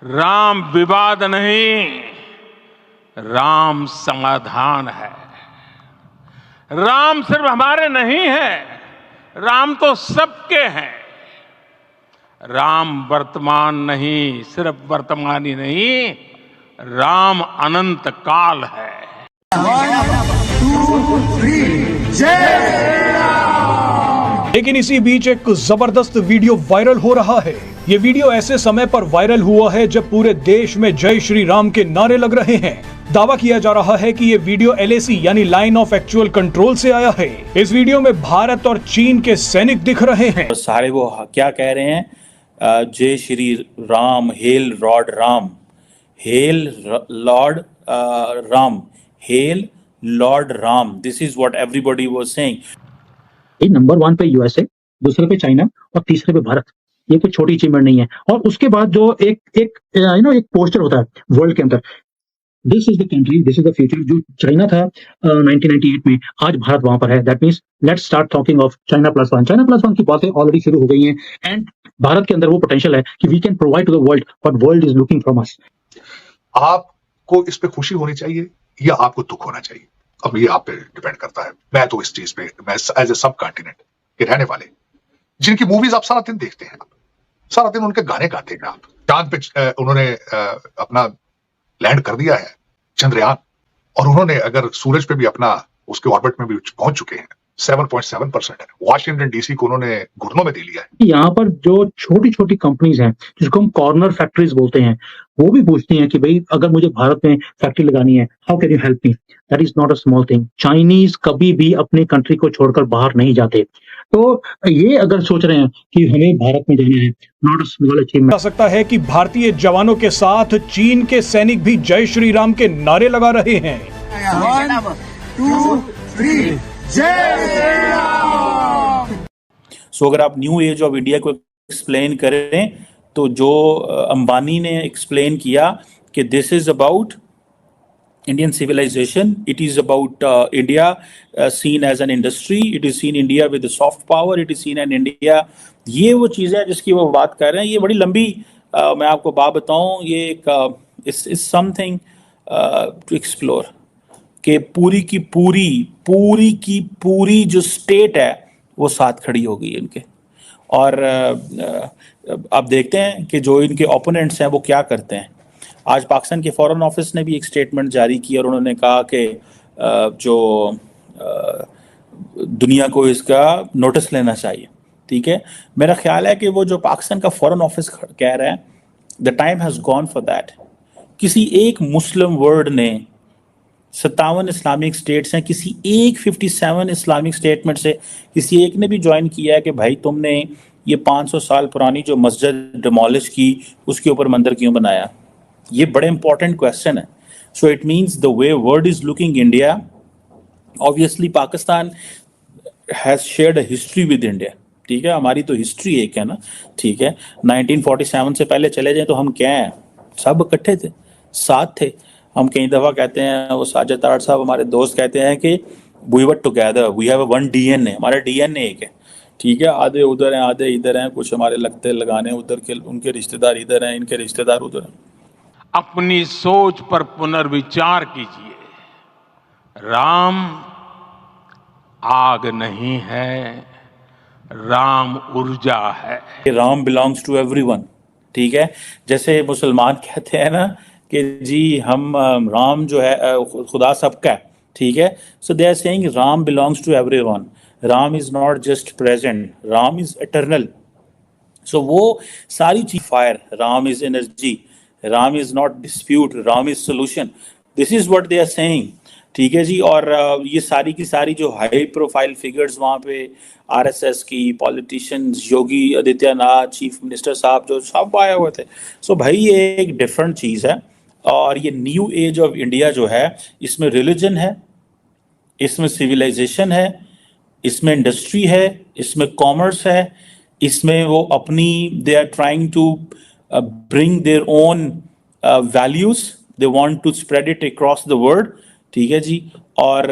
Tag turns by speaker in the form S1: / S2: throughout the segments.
S1: राम विवाद नहीं, राम समाधान है। राम सिर्फ हमारे नहीं है, राम तो सबके हैं। राम वर्तमान नहीं, सिर्फ वर्तमान ही नहीं, राम अनंत काल है।
S2: लेकिन इसी बीच एक जबरदस्त वीडियो वायरल हो रहा है। ये वीडियो ऐसे समय पर वायरल हुआ है जब पूरे देश में जय श्री राम के नारे लग रहे हैं। दावा किया जा रहा है कि ये वीडियो LAC यानी लाइन ऑफ एक्चुअल कंट्रोल से आया है। इस वीडियो में भारत और चीन के सैनिक दिख रहे हैं।
S3: तो सारे वो क्या कह रहे हैं, जय Shri Ram, hello Lord Ram, hello Lord Ram, hello Lord Ram. This is what everybody was saying.
S4: Number 1 पे USA, दूसरे पे चाइना और तीसरे पे भारत। ये कोई छोटी अचीवमेंट नहीं है। और उसके बाद जो एक पोस्टर होता है वर्ल्ड के अंदर, this is the country, this is the future. जो चाइना था 1998 में, आज भारत वहां पर है। That means let's start talking of China plus one. China plus one की बातें ऑलरेडी शुरू हो गई हैं एंड भारत के अंदर वो पोटेंशियल है कि we can provide to the world what world is looking from us.
S5: आपको इस पे खुशी होनी चाहिए या आपको दुख होना चाहिए, अब ये आप पे डिपेंड करता है। मैं तो इस चीज पे, मैं एज ए सब कॉन्टिनेंट के रहने वाले, जिनकी मूवीज आप सारा दिन देखते हैं, सारा दिन उनके गाने गाते हैं, आप चांद पे उन्होंने अपना लैंड कर दिया है, चंद्रयान, और उन्होंने अगर सूरज पे भी अपना, उसके ऑर्बिट में भी पहुंच चुके हैं। 7.7% है। वॉशिंगटन DC को उन्होंने घुटनों में दे लिया है।
S4: यहाँ पर जो छोटी छोटी कंपनीज हैं, जिसको हम कॉर्नर फैक्ट्रीज बोलते हैं, वो भी पूछती हैं कि भाई अगर मुझे भारत में फैक्ट्री लगानी है, how can you help me. That is not a small thing. Chinese कभी भी अपनी कंट्री को छोड़कर बाहर नहीं जाते। तो ये अगर सोच रहे हैं कि हमें भारत में जाना है, नॉट अ स्मॉल अचीवमेंट।
S2: हो सकता है कि भारतीय जवानों के साथ चीन के सैनिक भी जय श्री राम के नारे लगा रहे हैं।
S6: 1, 2, 3
S3: सो अगर आप न्यू एज ऑफ इंडिया को एक्सप्लेन करें तो जो अंबानी ने एक्सप्लेन किया कि this is about Indian civilisation, it is about India seen as an industry, it is seen India with soft power, it is seen an India. ये वो चीज़ें हैं जिसकी वो बात कर रहे हैं। ये बड़ी लंबी मैं आपको बात बताऊं, ये एक इज समथिंग टू एक्सप्लोर कि पूरी की पूरी जो स्टेट है वो साथ खड़ी हो गई है इनके। और अब देखते हैं कि जो इनके ओपोनेंट्स हैं वो क्या करते हैं। आज पाकिस्तान के फॉरेन ऑफिस ने भी एक स्टेटमेंट जारी की और उन्होंने कहा कि जो दुनिया को इसका नोटिस लेना चाहिए। ठीक है, मेरा ख्याल है कि वो जो पाकिस्तान का फॉरेन ऑफिस कह रहा है, the time has gone for that. किसी एक मुस्लिम वर्ल्ड ने 57 इस्लामिक स्टेट्स हैं, किसी एक 57 इस्लामिक स्टेट में से किसी एक ने भी ज्वाइन किया है कि भाई तुमने ये 500 साल पुरानी जो मस्जिद डिमोलिश की उसके ऊपर मंदिर क्यों बनाया। ये बड़े इंपॉर्टेंट क्वेश्चन है। So it means the way world is looking India, obviously Pakistan has shared a history with India. ठीक है, हमारी तो हिस्ट्री एक है ना। ठीक है, 1947 से पहले चले जाएं तो हम क्या हैं, सब इकट्ठे थे, साथ थे। हम कई दफ़ा कहते हैं, वो साजिद तारड़ साहब हमारे दोस्त कहते हैं कि we were together, we have one DNA, हमारा DNA एक है। ठीक है, आधे उधर हैं, आधे इधर हैं, कुछ हमारे लगते लगाने उधर के, उनके रिश्तेदार इधर हैं, इनके रिश्तेदार उधर हैं।
S1: अपनी सोच पर पुनर्विचार कीजिए। राम आग नहीं है, राम ऊर्जा है।
S3: Ram belongs to everyone. ठीक है, जैसे मुसलमान कहते हैं ना कि जी हम राम जो है खुदा सबका है। ठीक है, so they are saying Ram belongs to everyone. Ram is not just present, Ram is eternal. So वो सारी चीज, fire, Ram is energy, Ram is not dispute, Ram is solution. This is what they are saying. ठीक है जी। और ये सारी की सारी जो हाई प्रोफाइल फिगर्स वहाँ पे RSS की, politicians, Yogi Adityanath, chief minister साहब, जो सब आए हुए थे। सो भाई ये एक डिफरेंट चीज़ है। और ये न्यू एज ऑफ इंडिया जो है, इसमें रिलीजन है, इसमें सिविलाइजेशन है, इसमें इंडस्ट्री है, इसमें कॉमर्स है, इसमें वो अपनी they are trying to bring their own values, they want to spread it across the world. ठीक है जी। और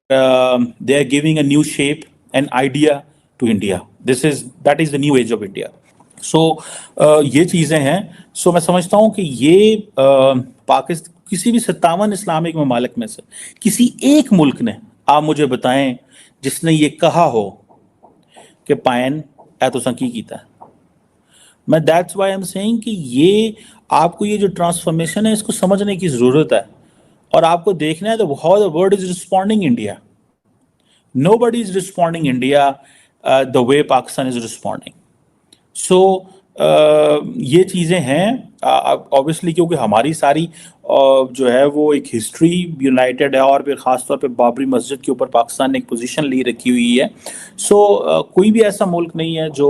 S3: they are giving a new shape and idea to India. That is the new age of India. ये चीज़ें हैं। मैं समझता हूँ कि ये पाकिस्तान किसी भी 57 इस्लामिक ममालिक में से किसी एक मुल्क ने, आप मुझे बताएं, जिसने ये कहा हो कि पायन एतोसंकी कीता है। मैं that's why I am saying कि ये आपको ये जो ट्रांसफॉर्मेशन है इसको समझने की ज़रूरत है, और आपको देखना है तो how the world is responding India. Nobody is responding India the way Pakistan is responding. ये चीज़ें हैं ऑब्वियसली, क्योंकि हमारी सारी जो है वो एक हिस्ट्री यूनाइटेड है, और फिर ख़ासतौर पे बाबरी मस्जिद के ऊपर पाकिस्तान ने एक पोजीशन ली रखी हुई है। कोई भी ऐसा मुल्क नहीं है जो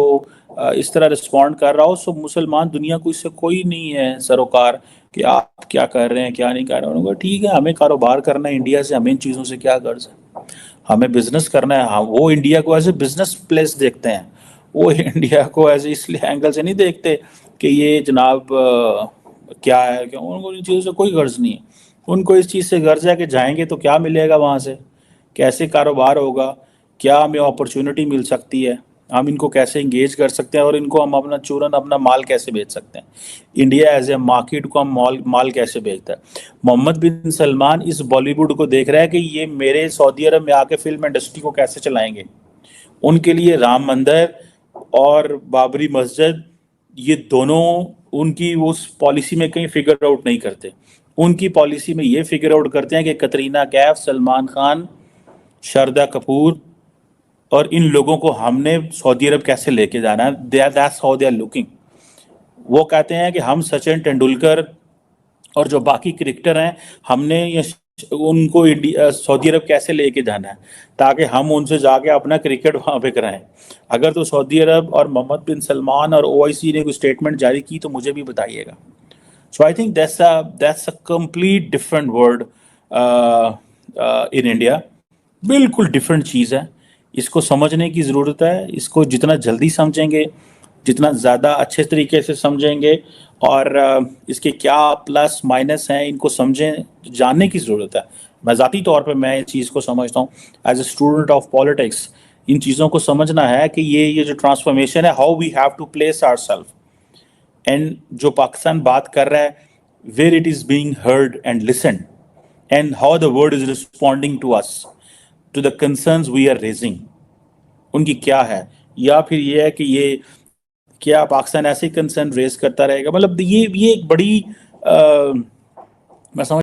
S3: इस तरह रिस्पॉन्ड कर रहा हो। मुसलमान दुनिया को इससे कोई नहीं है सरोकार कि आप क्या कर रहे हैं क्या नहीं कर रहे हैं। ठीक है, हमें कारोबार करना है इंडिया से, हमें इन चीज़ों से क्या गर्ज है, हमें बिजनेस करना है। हाँ, वो इंडिया को एज ए बिजनेस प्लेस देखते हैं, वो इंडिया को एज इसलिए एंगल से नहीं देखते कि ये जनाब क्या है, कि उनको इन चीज़ों से कोई गर्ज नहीं है। उनको इस चीज़ से गर्ज है कि जाएंगे तो क्या मिलेगा वहाँ से, कैसे कारोबार होगा, क्या हमें अपॉर्चुनिटी मिल सकती है, हम इनको कैसे इंगेज कर सकते हैं, और इनको हम अपना चूरन अपना माल कैसे बेच सकते हैं। इंडिया एज ए मार्केट को हम माल कैसे बेचता है। मोहम्मद बिन सलमान इस बॉलीवुड को देख रहा है कि ये मेरे सऊदी अरब में आके फिल्म इंडस्ट्री को कैसे चलाएंगे। उनके लिए राम मंदिर और बाबरी मस्जिद, ये दोनों उनकी उस पॉलिसी में कहीं फिगर आउट नहीं करते। उनकी पॉलिसी में ये फिगर आउट करते हैं कि कतरीना कैफ, सलमान खान, शारदा कपूर और इन लोगों को हमने सऊदी अरब कैसे लेके जाना है। That's how they are looking. वो कहते हैं कि हम सचिन तेंदुलकर और जो बाकी क्रिकेटर हैं, हमने ये उनको सऊदी अरब कैसे लेके जाना है ताकि हम उनसे जाके अपना क्रिकेट वहाँ पे कराएं। अगर तो सऊदी अरब और मोहम्मद बिन सलमान और ओआईसी ने कोई स्टेटमेंट जारी की तो मुझे भी बताइएगा। So I think that's a complete different word in India. बिल्कुल डिफरेंट चीज़ है, इसको समझने की ज़रूरत है। इसको जितना जल्दी समझेंगे, जितना ज़्यादा अच्छे तरीके से समझेंगे, और इसके क्या प्लस माइनस हैं इनको समझें, जानने की ज़रूरत है। मैं ज़ाती तौर पे मैं इस चीज़ को समझता हूँ as a student of politics. इन चीज़ों को समझना है कि ये जो ट्रांसफॉर्मेशन है, how we have to place ourselves, and जो पाकिस्तान बात कर रहा है, where it is being heard and listened, and how the world is responding to us, to the concerns we are raising, उनकी क्या है। या फिर ये है कि ये क्या पाकिस्तान ऐसे कंसर्न रेज करता रहेगा। मतलब ये एक बड़ी मैं समझ